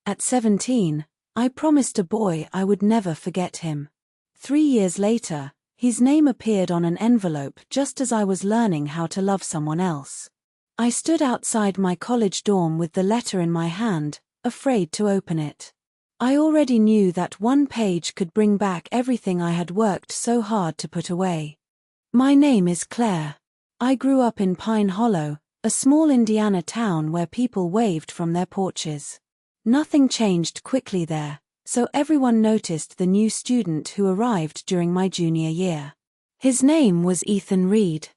At 17, I promised a boy I would never forget him. 3 years later, his name appeared on an envelope just as I was learning how to love someone else. I stood outside my college dorm with the letter in my hand, afraid to open it. I already knew that one page could bring back everything I had worked so hard to put away. My name is Claire. I grew up in Pine Hollow, a small Indiana town where people waved from their porches. Nothing changed quickly there, so everyone noticed the new student who arrived during my junior year. His name was Ethan Reed.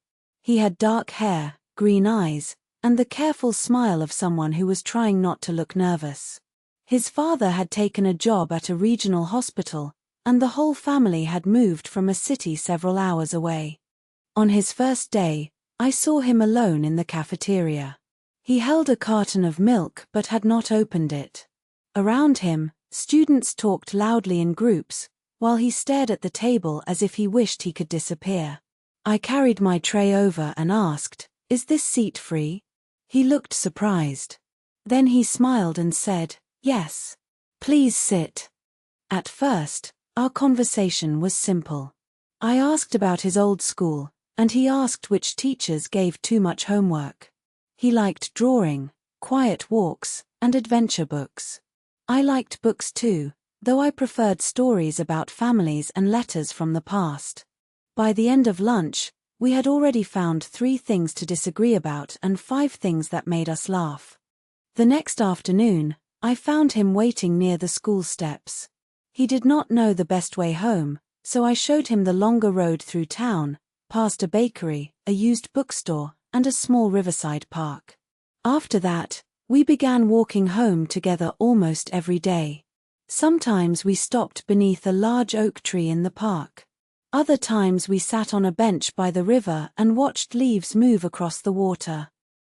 He had dark hair, green eyes, and the careful smile of someone who was trying not to look nervous. His father had taken a job at a regional hospital, and the whole family had moved from a city several hours away. On his first day, I saw him alone in the cafeteria. He held a carton of milk but had not opened it. Around him, students talked loudly in groups, while he stared at the table as if he wished he could disappear. I carried my tray over and asked, "Is this seat free?" He looked surprised. Then he smiled and said, "Yes. Please sit." At first, our conversation was simple. I asked about his old school, and he asked which teachers gave too much homework. He liked drawing, quiet walks, and adventure books. I liked books too, though I preferred stories about families and letters from the past. By the end of lunch, we had already found 3 things to disagree about and 5 things that made us laugh. The next afternoon, I found him waiting near the school steps. He did not know the best way home, so I showed him the longer road through town, past a bakery, a used bookstore, and a small riverside park. After that, we began walking home together almost every day. Sometimes we stopped beneath a large oak tree in the park. Other times we sat on a bench by the river and watched leaves move across the water.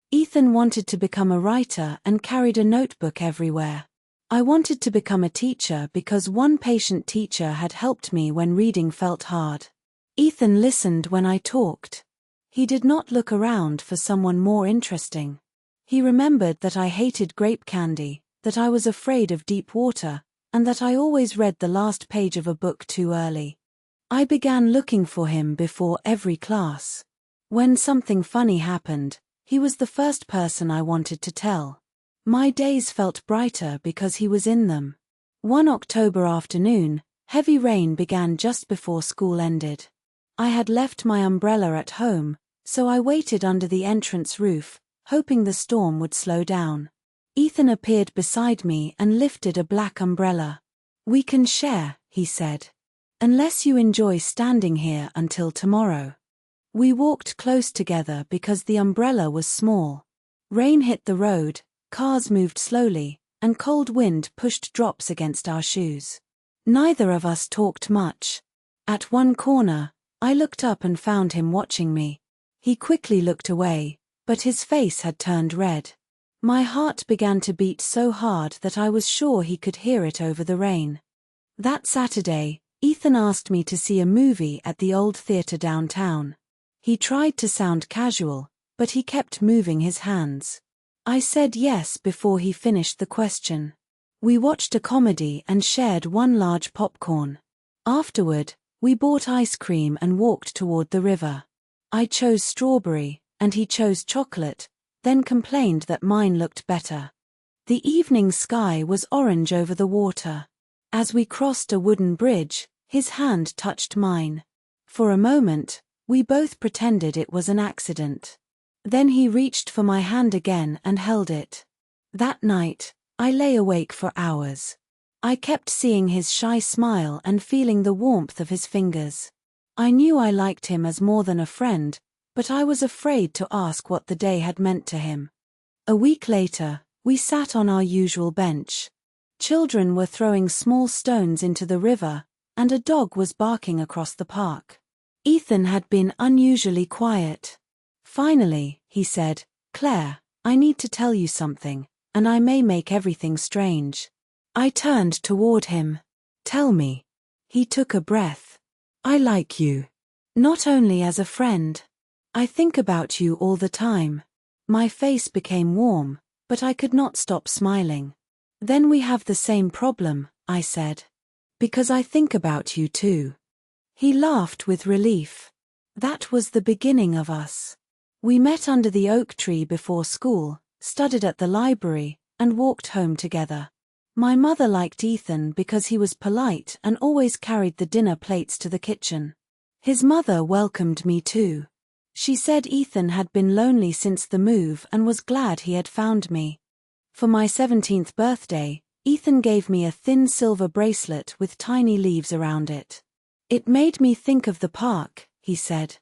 Ethan wanted to become a writer and carried a notebook everywhere. I wanted to become a teacher because one patient teacher had helped me when reading felt hard. Ethan listened when I talked. He did not look around for someone more interesting. He remembered that I hated grape candy, that I was afraid of deep water, and that I always read the last page of a book too early. I began looking for him before every class. When something funny happened, he was the first person I wanted to tell. My days felt brighter because he was in them. One October afternoon, heavy rain began just before school ended. I had left my umbrella at home, so I waited under the entrance roof, hoping the storm would slow down. Ethan appeared beside me and lifted a black umbrella. "We can share," he said. "Unless you enjoy standing here until tomorrow." We walked close together because the umbrella was small. Rain hit the road, cars moved slowly, and cold wind pushed drops against our shoes. Neither of us talked much. At one corner, I looked up and found him watching me. He quickly looked away, but his face had turned red. My heart began to beat so hard that I was sure he could hear it over the rain. That Saturday, Ethan asked me to see a movie at the old theater downtown. He tried to sound casual, but he kept moving his hands. I said yes before he finished the question. We watched a comedy and shared one large popcorn. Afterward, we bought ice cream and walked toward the river. I chose strawberry, and he chose chocolate, then complained that mine looked better. The evening sky was orange over the water. As we crossed a wooden bridge, his hand touched mine. For a moment, we both pretended it was an accident. Then he reached for my hand again and held it. That night, I lay awake for hours. I kept seeing his shy smile and feeling the warmth of his fingers. I knew I liked him as more than a friend, but I was afraid to ask what the day had meant to him. A week later, we sat on our usual bench. Children were throwing small stones into the river, and a dog was barking across the park. Ethan had been unusually quiet. Finally, he said, "Claire, I need to tell you something, and I may make everything strange." I turned toward him. "Tell me." He took a breath. "I like you. Not only as a friend. I think about you all the time." My face became warm, but I could not stop smiling. Then we have the same problem, I said. Because I think about you too. He laughed with relief. That was the beginning of us. We met under the oak tree before school, studied at the library, and walked home together. My mother liked Ethan because he was polite and always carried the dinner plates to the kitchen. His mother welcomed me too. She said Ethan had been lonely since the move and was glad he had found me. For my 17th birthday, Ethan gave me a thin silver bracelet with tiny leaves around it. It made me think of the park, he said.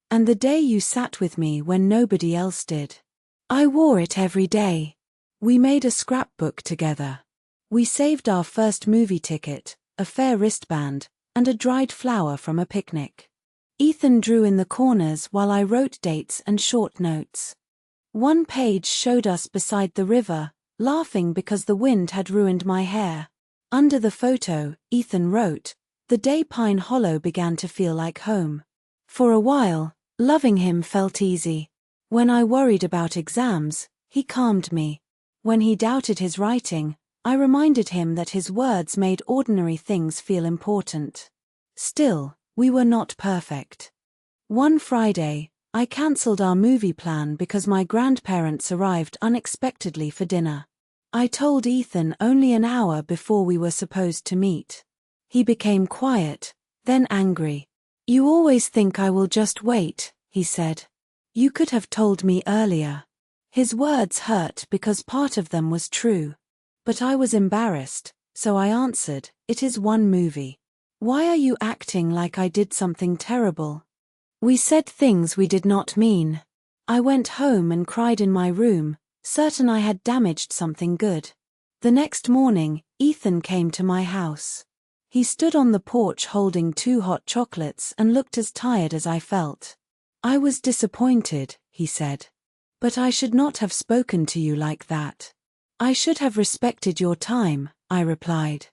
And the day you sat with me when nobody else did. I wore it every day. We made a scrapbook together. We saved our first movie ticket, a fair wristband, and a dried flower from a picnic. Ethan drew in the corners while I wrote dates and short notes. One page showed us beside the river, laughing because the wind had ruined my hair. Under the photo, Ethan wrote, "The day Pine Hollow began to feel like home." For a while, loving him felt easy. When I worried about exams, he calmed me. When he doubted his writing, I reminded him that his words made ordinary things feel important. Still, we were not perfect. One Friday, I cancelled our movie plan because my grandparents arrived unexpectedly for dinner. I told Ethan only an hour before we were supposed to meet. He became quiet, then angry. "You always think I will just wait," he said. "You could have told me earlier." His words hurt because part of them was true. But I was embarrassed, so I answered, "It is one movie. Why are you acting like I did something terrible?" We said things we did not mean. I went home and cried in my room, certain I had damaged something good. The next morning, Ethan came to my house. He stood on the porch holding 2 hot chocolates and looked as tired as I felt. "I was disappointed," he said. "But I should not have spoken to you like that. I should have respected your time," I replied.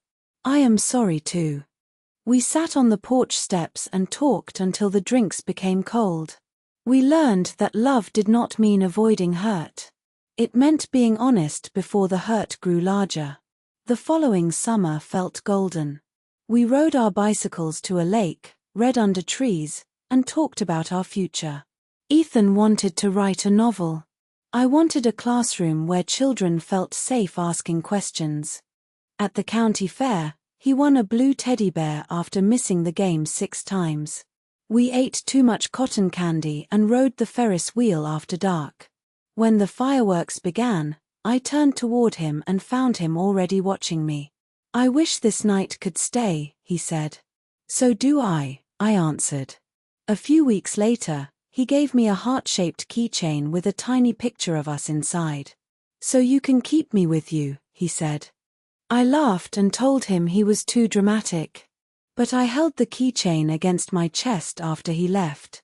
"I am sorry too." We sat on the porch steps and talked until the drinks became cold. We learned that love did not mean avoiding hurt. It meant being honest before the hurt grew larger. The following summer felt golden. We rode our bicycles to a lake, read under trees, and talked about our future. Ethan wanted to write a novel. I wanted a classroom where children felt safe asking questions. At the county fair, he won a blue teddy bear after missing the game 6 times. We ate too much cotton candy and rode the Ferris wheel after dark. When the fireworks began, I turned toward him and found him already watching me. "I wish this night could stay," he said. "So do I answered. A few weeks later, he gave me a heart-shaped keychain with a tiny picture of us inside. "So you can keep me with you," he said. I laughed and told him he was too dramatic. But I held the keychain against my chest after he left.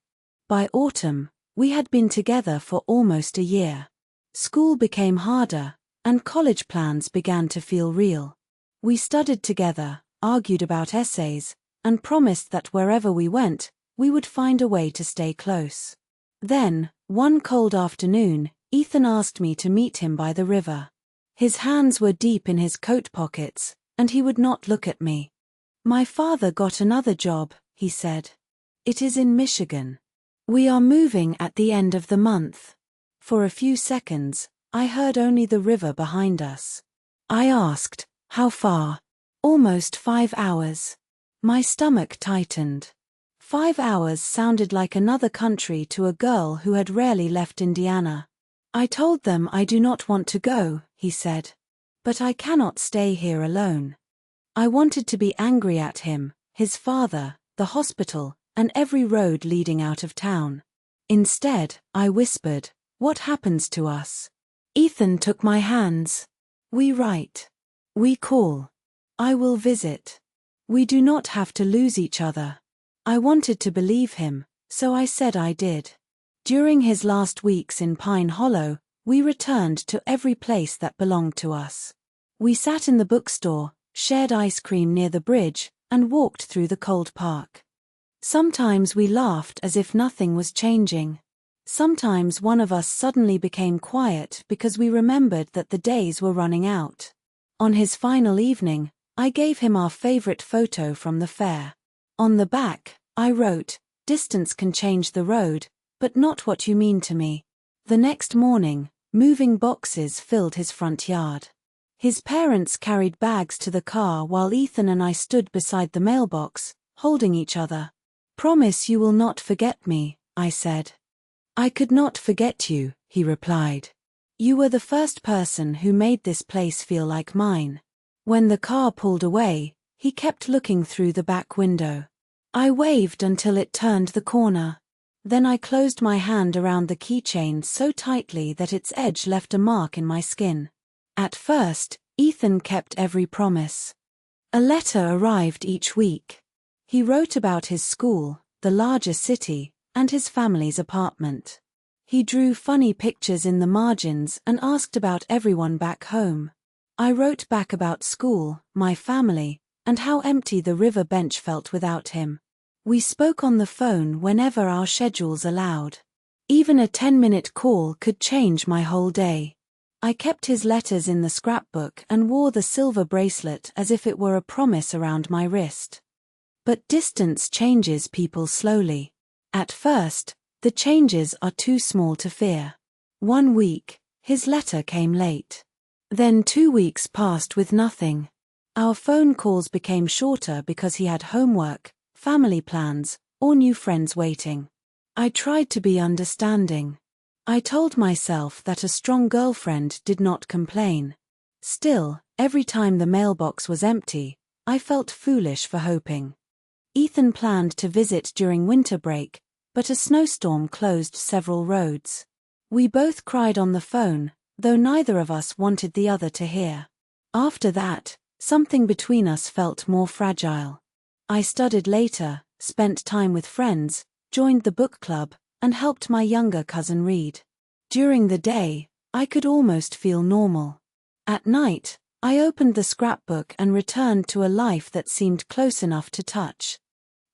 By autumn, we had been together for almost a year. School became harder, and college plans began to feel real. We studied together, argued about essays, and promised that wherever we went, we would find a way to stay close. Then, one cold afternoon, Ethan asked me to meet him by the river. His hands were deep in his coat pockets, and he would not look at me. "My father got another job," he said. "It is in Michigan. We are moving at the end of the month." For a few seconds, I heard only the river behind us. I asked, "How far?" "Almost 5 hours." My stomach tightened. 5 hours sounded like another country to a girl who had rarely left Indiana. "I told them I do not want to go," he said. "But I cannot stay here alone." I wanted to be angry at him, his father, the hospital, and every road leading out of town. Instead, I whispered, "What happens to us?" Ethan took my hands. "We write. We call. I will visit. We do not have to lose each other." I wanted to believe him, so I said I did. During his last weeks in Pine Hollow, we returned to every place that belonged to us. We sat in the bookstore, shared ice cream near the bridge, and walked through the cold park. Sometimes we laughed as if nothing was changing. Sometimes one of us suddenly became quiet because we remembered that the days were running out. On his final evening, I gave him our favorite photo from the fair. On the back, I wrote, "Distance can change the road, but not what you mean to me." The next morning, moving boxes filled his front yard. His parents carried bags to the car while Ethan and I stood beside the mailbox, holding each other. "Promise you will not forget me," I said. "I could not forget you," he replied. "You were the first person who made this place feel like mine." When the car pulled away, he kept looking through the back window. I waved until it turned the corner. Then I closed my hand around the keychain so tightly that its edge left a mark in my skin. At first, Ethan kept every promise. A letter arrived each week. He wrote about his school, the larger city, and his family's apartment. He drew funny pictures in the margins and asked about everyone back home. I wrote back about school, my family, and how empty the river bench felt without him. We spoke on the phone whenever our schedules allowed. Even a 10-minute call could change my whole day. I kept his letters in the scrapbook and wore the silver bracelet as if it were a promise around my wrist. But distance changes people slowly. At first, the changes are too small to fear. 1 week, his letter came late. Then 2 weeks passed with nothing. Our phone calls became shorter because he had homework, family plans, or new friends waiting. I tried to be understanding. I told myself that a strong girlfriend did not complain. Still, every time the mailbox was empty, I felt foolish for hoping. Ethan planned to visit during winter break, but a snowstorm closed several roads. We both cried on the phone, though neither of us wanted the other to hear. After that, something between us felt more fragile. I studied later, spent time with friends, joined the book club, and helped my younger cousin read. During the day, I could almost feel normal. At night, I opened the scrapbook and returned to a life that seemed close enough to touch.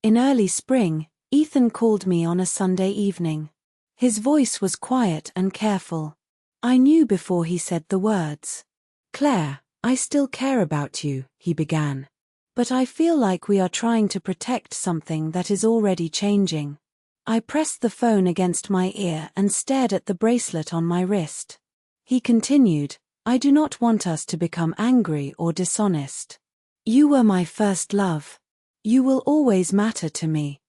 In early spring, Ethan called me on a Sunday evening. His voice was quiet and careful. I knew before he said the words. "Claire, I still care about you," he began. "But I feel like we are trying to protect something that is already changing." I pressed the phone against my ear and stared at the bracelet on my wrist. He continued, "I do not want us to become angry or dishonest. You were my first love. You will always matter to me."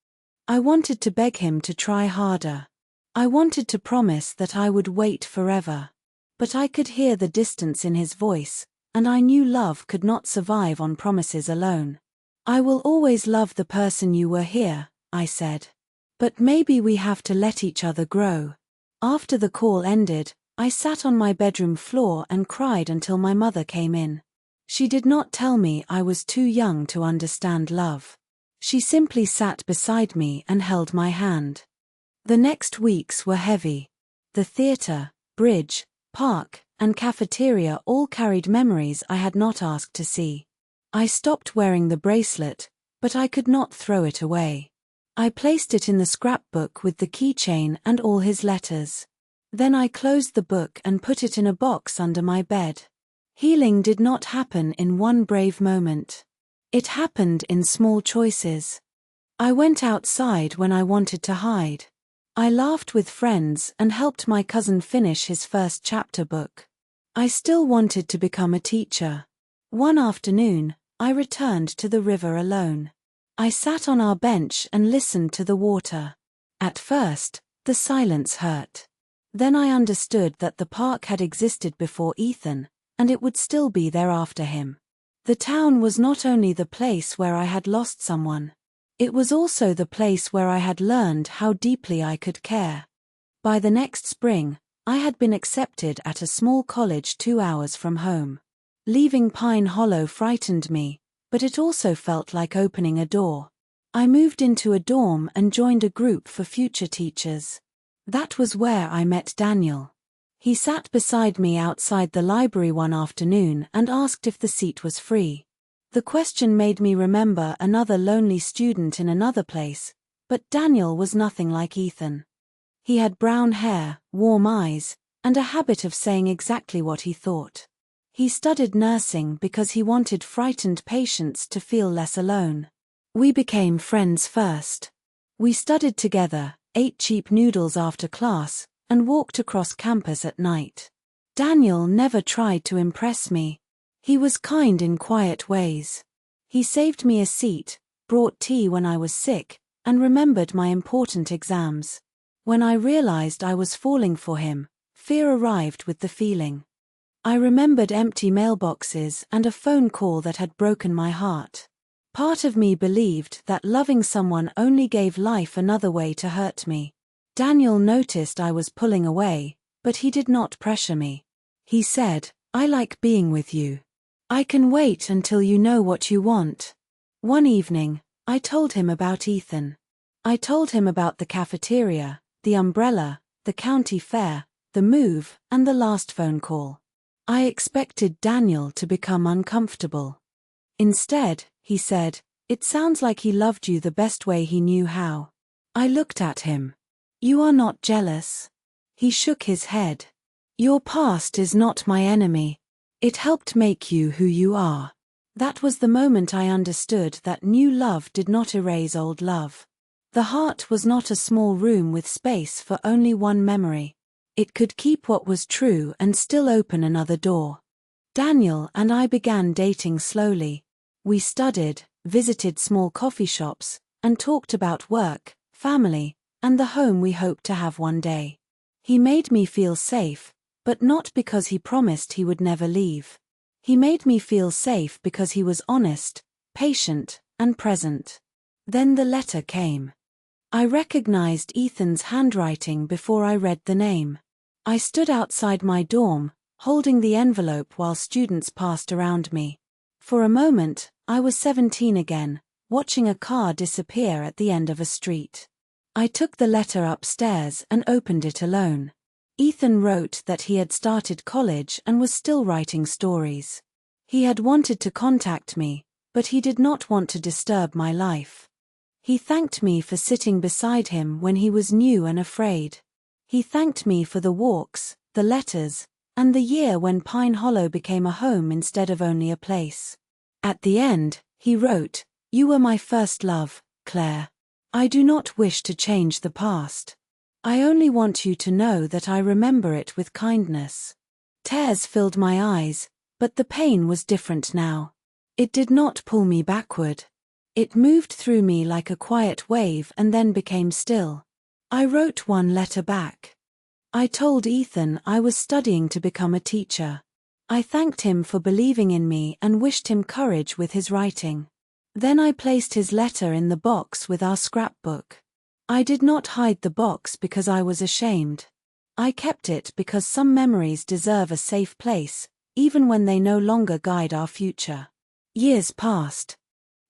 I wanted to beg him to try harder. I wanted to promise that I would wait forever. But I could hear the distance in his voice, and I knew love could not survive on promises alone. "I will always love the person you were here," I said. "But maybe we have to let each other grow." After the call ended, I sat on my bedroom floor and cried until my mother came in. She did not tell me I was too young to understand love. She simply sat beside me and held my hand. The next weeks were heavy. The theater, bridge, park, and cafeteria all carried memories I had not asked to see. I stopped wearing the bracelet, but I could not throw it away. I placed it in the scrapbook with the keychain and all his letters. Then I closed the book and put it in a box under my bed. Healing did not happen in one brave moment. It happened in small choices. I went outside when I wanted to hide. I laughed with friends and helped my cousin finish his first chapter book. I still wanted to become a teacher. One afternoon, I returned to the river alone. I sat on our bench and listened to the water. At first, the silence hurt. Then I understood that the park had existed before Ethan, and it would still be there after him. The town was not only the place where I had lost someone. It was also the place where I had learned how deeply I could care. By the next spring, I had been accepted at a small college 2 hours from home. Leaving Pine Hollow frightened me, but it also felt like opening a door. I moved into a dorm and joined a group for future teachers. That was where I met Daniel. He sat beside me outside the library one afternoon and asked if the seat was free. The question made me remember another lonely student in another place, but Daniel was nothing like Ethan. He had brown hair, warm eyes, and a habit of saying exactly what he thought. He studied nursing because he wanted frightened patients to feel less alone. We became friends first. We studied together, ate cheap noodles after class, and walked across campus at night. Daniel never tried to impress me. He was kind in quiet ways. He saved me a seat, brought tea when I was sick, and remembered my important exams. When I realized I was falling for him, fear arrived with the feeling. I remembered empty mailboxes and a phone call that had broken my heart. Part of me believed that loving someone only gave life another way to hurt me. Daniel noticed I was pulling away, but he did not pressure me. He said, "I like being with you. I can wait until you know what you want." One evening, I told him about Ethan. I told him about the cafeteria, the umbrella, the county fair, the move, and the last phone call. I expected Daniel to become uncomfortable. Instead, he said, "It sounds like he loved you the best way he knew how." I looked at him. "You are not jealous?" He shook his head. "Your past is not my enemy. It helped make you who you are." That was the moment I understood that new love did not erase old love. The heart was not a small room with space for only one memory. It could keep what was true and still open another door. Daniel and I began dating slowly. We studied, visited small coffee shops, and talked about work, family, and the home we hoped to have one day. He made me feel safe, but not because he promised he would never leave. He made me feel safe because he was honest, patient, and present. Then the letter came. I recognized Ethan's handwriting before I read the name. I stood outside my dorm, holding the envelope while students passed around me. For a moment, I was 17 again, watching a car disappear at the end of a street. I took the letter upstairs and opened it alone. Ethan wrote that he had started college and was still writing stories. He had wanted to contact me, but he did not want to disturb my life. He thanked me for sitting beside him when he was new and afraid. He thanked me for the walks, the letters, and the year when Pine Hollow became a home instead of only a place. At the end, he wrote, "You were my first love, Claire. I do not wish to change the past. I only want you to know that I remember it with kindness." Tears filled my eyes, but the pain was different now. It did not pull me backward. It moved through me like a quiet wave and then became still. I wrote one letter back. I told Ethan I was studying to become a teacher. I thanked him for believing in me and wished him courage with his writing. Then I placed his letter in the box with our scrapbook. I did not hide the box because I was ashamed. I kept it because some memories deserve a safe place, even when they no longer guide our future. Years passed.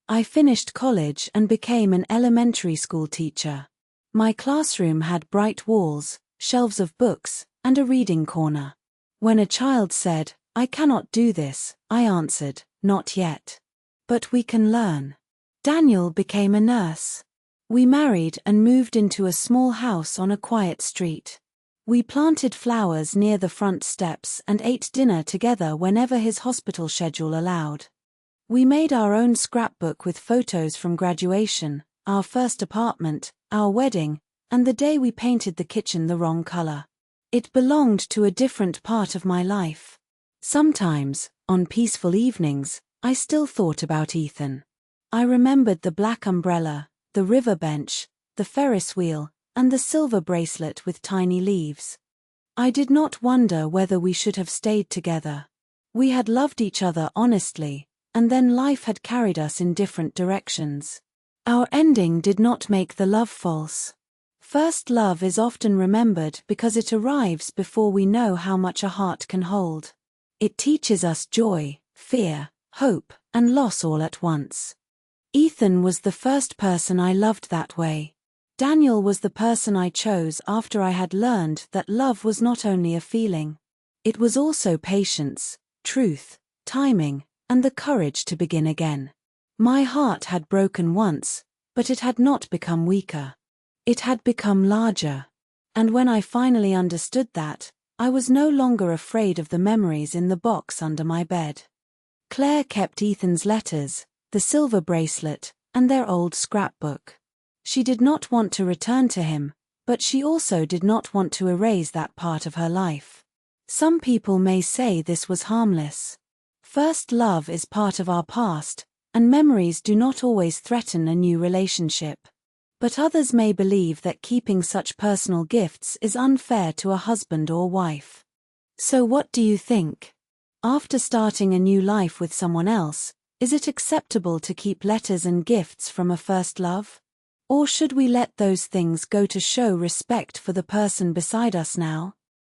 I finished college and became an elementary school teacher. My classroom had bright walls, shelves of books, and a reading corner. When a child said, "I cannot do this," I answered, "Not yet. But we can learn." Daniel became a nurse. We married and moved into a small house on a quiet street. We planted flowers near the front steps and ate dinner together whenever his hospital schedule allowed. We made our own scrapbook with photos from graduation, our first apartment, our wedding, and the day we painted the kitchen the wrong color. It belonged to a different part of my life. Sometimes, on peaceful evenings, I still thought about Ethan. I remembered the black umbrella, the river bench, the Ferris wheel, and the silver bracelet with tiny leaves. I did not wonder whether we should have stayed together. We had loved each other honestly, and then life had carried us in different directions. Our ending did not make the love false. First love is often remembered because it arrives before we know how much a heart can hold. It teaches us joy, fear, hope, and loss all at once. Ethan was the first person I loved that way. Daniel was the person I chose after I had learned that love was not only a feeling. It was also patience, truth, timing, and the courage to begin again. My heart had broken once, but it had not become weaker. It had become larger. And when I finally understood that, I was no longer afraid of the memories in the box under my bed. Claire kept Ethan's letters, the silver bracelet, and their old scrapbook. She did not want to return to him, but she also did not want to erase that part of her life. Some people may say this was harmless. First love is part of our past, and memories do not always threaten a new relationship. But others may believe that keeping such personal gifts is unfair to a husband or wife. So what do you think? After starting a new life with someone else, is it acceptable to keep letters and gifts from a first love? Or should we let those things go to show respect for the person beside us now?